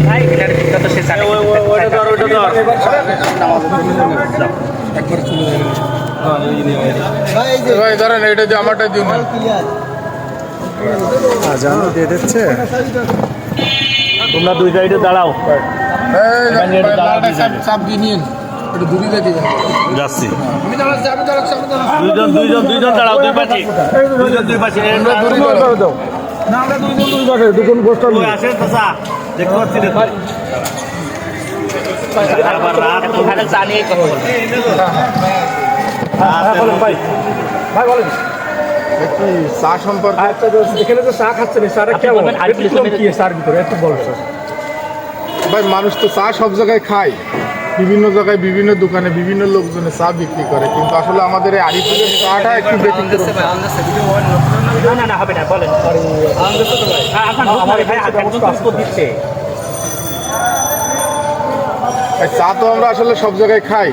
ভাই এটার বিখ্যাত সে ভাই ধরেন এটা যে আমারটা দিন জানো দিয়ে দিচ্ছে। তোমরা দুই সাইডে দাঁড়াও। চাপ দিয়ে নিন একটু দূরে দেখি যাচ্ছি দুইজন দাঁড়াও, দুই পাশে দুই পাশে না আমরা দুইজন দুই পাশে দুজন পোস্টার আসেন চাচা, দেখতে পাচ্ছি রে ভাই। আবার রাত ওখানে চা নিয়ে কথা বলবো। ভাই ভাই বলেন একটু চা সম্পর্কে আচ্ছা এখানে তো চা খাচ্ছেন, চাটা কেমন কি চার ভিতরে একটু বলছো। ভাই মানুষ তো চা সব জায়গায় খায়, বিভিন্ন জায়গায় বিভিন্ন দোকানে বিভিন্ন লোকজনে চা বিক্রি করে, কিন্তু আসলে আমাদের এই আরিফুলের চাটা একটু ব্যতিক্রম। না হবে না, বলেন। দিচ্ছে ভাই চা তো আমরা আসলে সব জায়গায় খাই,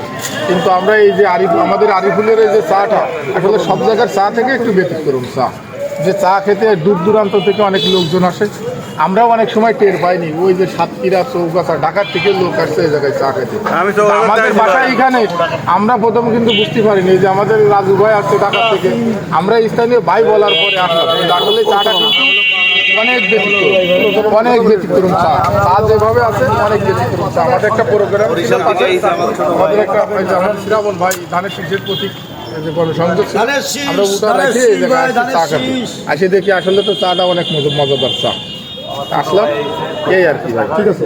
কিন্তু আমরা এই যে আমাদের আরিফুলের এই যে চাটা আসলে সব জায়গার চা থেকে একটু ব্যতিক্রম চা, যে চা খেতে দূর দূরান্ত থেকে অনেক লোকজন আসে। আমরাও অনেক সময় টের পাইনি, ওই যে সাতক্ষীরা চৌগাছা ঢাকার থেকে লোক আসছে এই জায়গায় চা খেতে। আমাদের বাসায় এখানে আমরা প্রথম কিন্তু বুঝতে পারিনি যে আমাদের রাজু ভাই আসছে ঢাকার থেকে, আমরা স্থানীয় ভাই বলার পরে আসলাম। আসলে চাটা কিন্তু অনেক ব্যতিক্রম চা, চা যেভাবে আছে অনেক ব্যতিক্রম চা। আমাদের একটা প্রোগ্রাম আমাদের একটা শ্রাবণ ভাই ধানের শীষের প্রতীক সংযোগ ছিল, আমরা উঠা রেখে এই জায়গায় চা খাচ্ছি, আসে দেখি আসলে তো চাটা অনেক মজাদার চা। আসলাম এই আর কি ভাই, ঠিক আছে।